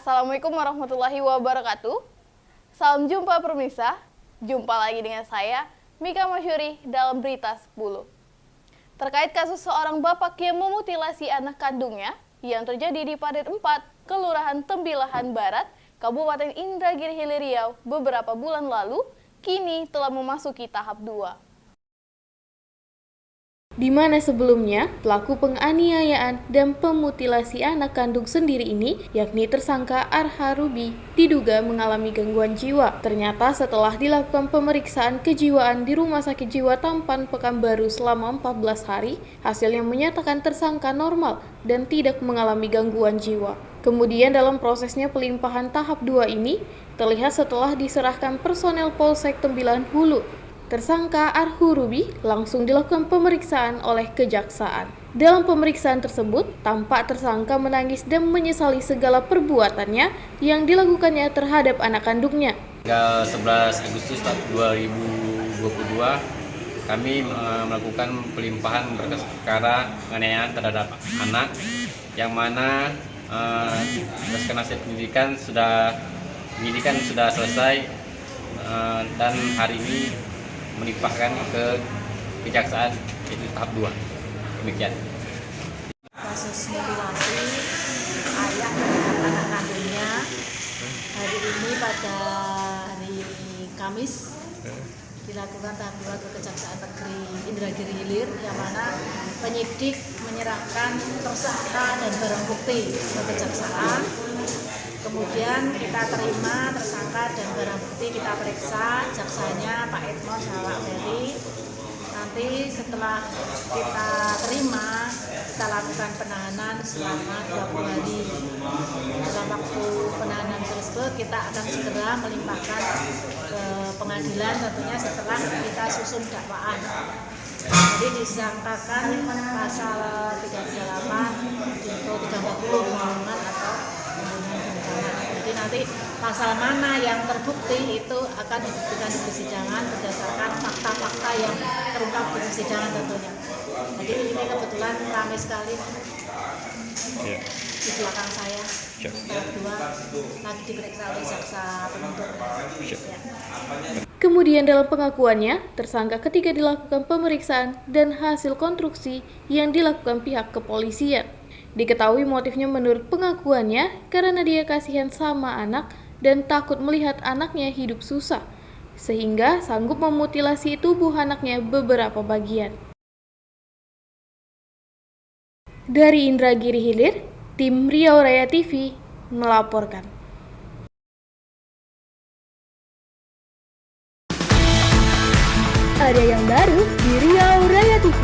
Assalamualaikum warahmatullahi wabarakatuh. Salam jumpa pemirsa. Jumpa lagi dengan saya, Mika Masyuri, dalam Berita 10. Terkait kasus seorang bapak yang memutilasi anak kandungnya yang terjadi di Padet 4, Kelurahan Tembilahan Barat, Kabupaten Indragiri Hilir Riau beberapa bulan lalu, kini telah memasuki tahap 2. Di mana sebelumnya pelaku penganiayaan dan pemutilasi anak kandung sendiri ini, yakni tersangka Arha Ruby, diduga mengalami gangguan jiwa. Ternyata setelah dilakukan pemeriksaan kejiwaan di Rumah Sakit Jiwa Tampan Pekanbaru selama 14 hari, hasilnya menyatakan tersangka normal dan tidak mengalami gangguan jiwa. Kemudian dalam prosesnya pelimpahan tahap 2 ini, terlihat setelah diserahkan personel Polsek Tembilahan Hulu, tersangka Arha Ruby langsung dilakukan pemeriksaan oleh kejaksaan. Dalam pemeriksaan tersebut, tampak tersangka menangis dan menyesali segala perbuatannya yang dilakukannya terhadap anak kandungnya. Tanggal 11 Agustus 2022, kami melakukan pelimpahan berkas perkara penganiayaan terhadap anak, yang mana berkas penyidikan sudah selesai dan hari ini melimpahkan ke kejaksaan, itu tahap 2. Demikian. Kasus mutilasi ayah terhadap anak kandungnya hari ini pada hari Kamis dilakukan tahap 2 ke Kejaksaan Negeri Indragiri Hilir, yang mana penyidik menyerahkan tersangka dan barang bukti ke kejaksaan. Kemudian kita terima tersangka dan barang bukti, kita periksa jaksanya Pak Edmond sama Pak Ferry. Nanti setelah kita terima, kita lakukan penahanan selama 20 hari. Dalam waktu penahanan tersebut kita akan segera melimpahkan ke pengadilan, tentunya setelah kita susun dakwaan. Jadi disangkakan pasal 338 junto 340 pembunuhan atau pembunuhan berencana. Jadi nanti pasal mana yang terbukti itu akan dibuktikan di persidangan berdasarkan fakta-fakta yang terungkap di persidangan tentunya. Jadi ini kebetulan ramai sekali di belakang saya. Tahap 2 lagi diperiksa oleh jaksa penuntut. Kemudian dalam pengakuannya, tersangka ketika dilakukan pemeriksaan dan hasil konstruksi yang dilakukan pihak kepolisian. Diketahui motifnya menurut pengakuannya karena dia kasihan sama anak dan takut melihat anaknya hidup susah, sehingga sanggup memutilasi tubuh anaknya beberapa bagian. Dari Indragiri Hilir, tim Riau Raya TV melaporkan. Ada yang baru di Riau Raya TV.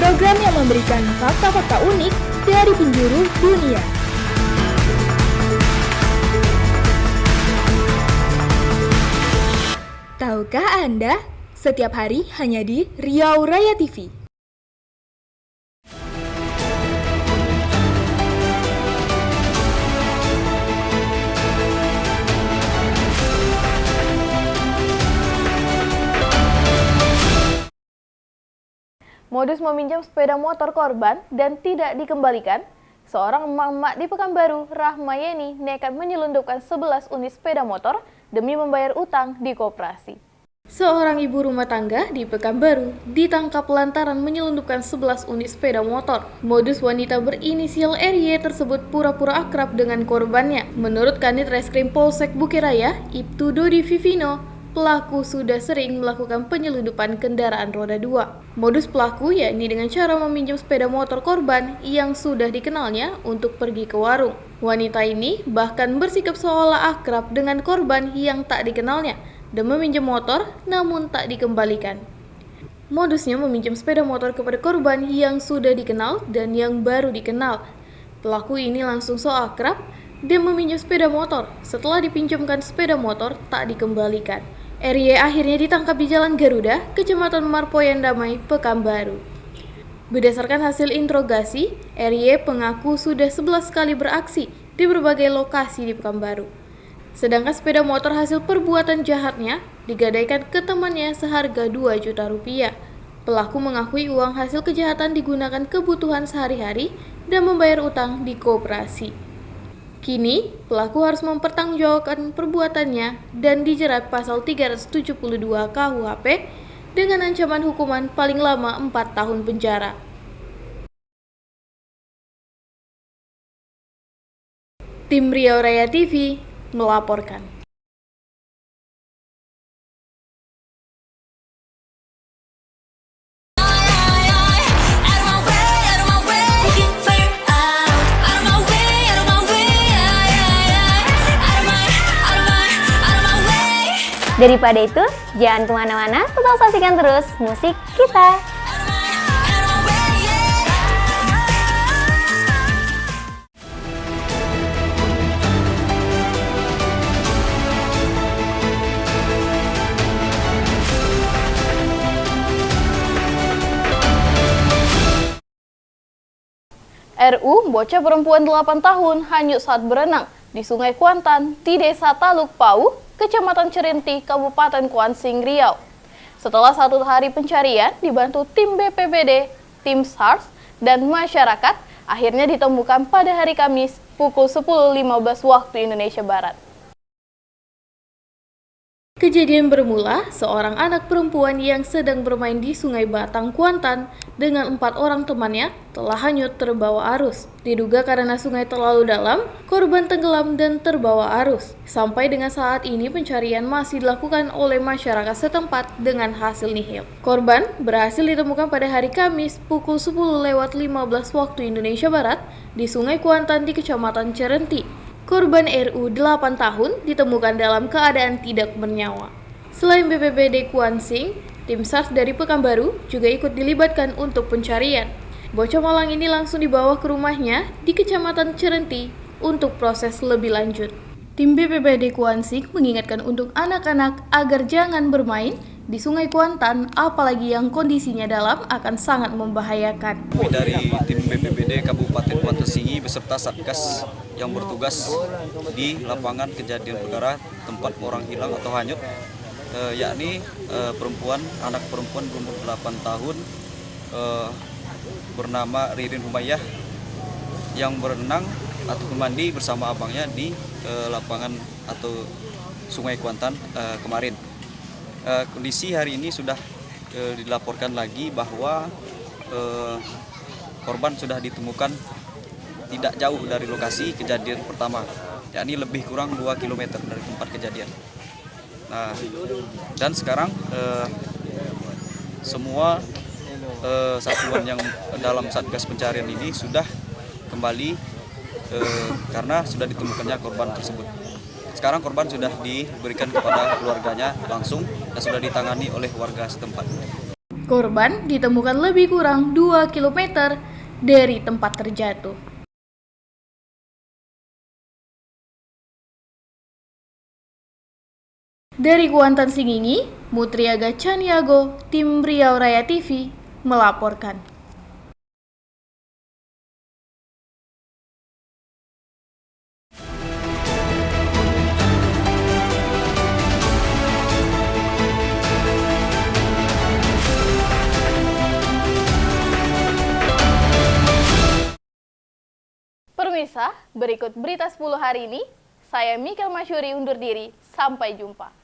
Program yang memberikan fakta-fakta unik dari penjuru dunia. Tahukah Anda? Setiap hari hanya di Riau Raya TV. Modus meminjam sepeda motor korban dan tidak dikembalikan, seorang emak-emak di Pekanbaru, Rahmayeni, nekat menyelundupkan 11 unit sepeda motor demi membayar utang di koperasi. Seorang ibu rumah tangga di Pekanbaru ditangkap lantaran menyelundupkan 11 unit sepeda motor. Modus wanita berinisial RY tersebut pura-pura akrab dengan korbannya. Menurut Kanit Reskrim Polsek Bukiraya, Ibtu Dodi Vivino, pelaku sudah sering melakukan penyelundupan kendaraan roda 2. Modus pelaku yakni dengan cara meminjam sepeda motor korban yang sudah dikenalnya untuk pergi ke warung. Wanita ini bahkan bersikap seolah akrab dengan korban yang tak dikenalnya dan meminjam motor namun tak dikembalikan. Modusnya meminjam sepeda motor kepada korban yang sudah dikenal dan yang baru dikenal. Pelaku ini langsung so akrab dan meminjam sepeda motor. Setelah dipinjamkan sepeda motor tak dikembalikan. RY akhirnya ditangkap di Jalan Garuda, Kecamatan Marpoyan Damai, Pekanbaru. Berdasarkan hasil interogasi, RY mengaku sudah 11 kali beraksi di berbagai lokasi di Pekanbaru. Sedangkan sepeda motor hasil perbuatan jahatnya digadaikan ke temannya seharga 2 juta rupiah. Pelaku mengakui uang hasil kejahatan digunakan kebutuhan sehari-hari dan membayar utang di koperasi. Kini, pelaku harus mempertanggungjawabkan perbuatannya dan dijerat pasal 372 KUHP dengan ancaman hukuman paling lama 4 tahun penjara. Tim Riau Raya TV melaporkan. Daripada itu, jangan kemana-mana, tetap saksikan terus musik kita. RU bocah perempuan 8 tahun hanyut saat berenang di Sungai Kuantan di Desa Taluk Pau, Kecamatan Cerenti, Kabupaten Kuansing, Riau. Setelah 1 hari pencarian dibantu tim BPBD, tim SARS, dan masyarakat, akhirnya ditemukan pada hari Kamis pukul 10.15 waktu Indonesia Barat. Kejadian bermula seorang anak perempuan yang sedang bermain di Sungai Batang, Kuantan dengan 4 orang temannya telah hanyut terbawa arus. Diduga karena sungai terlalu dalam, korban tenggelam dan terbawa arus. Sampai dengan saat ini pencarian masih dilakukan oleh masyarakat setempat dengan hasil nihil. Korban berhasil ditemukan pada hari Kamis pukul 10.15 waktu Indonesia Barat di Sungai Kuantan di Kecamatan Cerenti. Korban RU 8 tahun ditemukan dalam keadaan tidak bernyawa. Selain BPBD Kuansing, tim SARS dari Pekanbaru juga ikut dilibatkan untuk pencarian. Bocah malang ini langsung dibawa ke rumahnya di Kecamatan Cerenti untuk proses lebih lanjut. Tim BPBD Kuansing mengingatkan untuk anak-anak agar jangan bermain di Sungai Kuantan, apalagi yang kondisinya dalam akan sangat membahayakan. Dari tim BPBD Kabupaten Kuantan Singi beserta Satgas yang bertugas di lapangan kejadian perkara tempat orang hilang atau hanyut, yakni anak perempuan berumur 8 tahun bernama Ririn Humayyah yang berenang atau mandi bersama abangnya di lapangan atau Sungai Kuantan kemarin. Kondisi hari ini sudah dilaporkan lagi bahwa korban sudah ditemukan tidak jauh dari lokasi kejadian pertama, yakni lebih kurang 2 km dari tempat kejadian. Nah, dan sekarang semua satuan yang dalam Satgas pencarian ini sudah kembali karena sudah ditemukannya korban tersebut. Sekarang korban sudah diberikan kepada keluarganya langsung dan sudah ditangani oleh warga setempat. Korban ditemukan lebih kurang 2 km dari tempat terjatuh. Dari Kuantan Singingi, Mutriaga Caniago, tim Riau Raya TV melaporkan. Pemirsa, berikut berita 10 hari ini. Saya Mikel Masyuri undur diri. Sampai jumpa.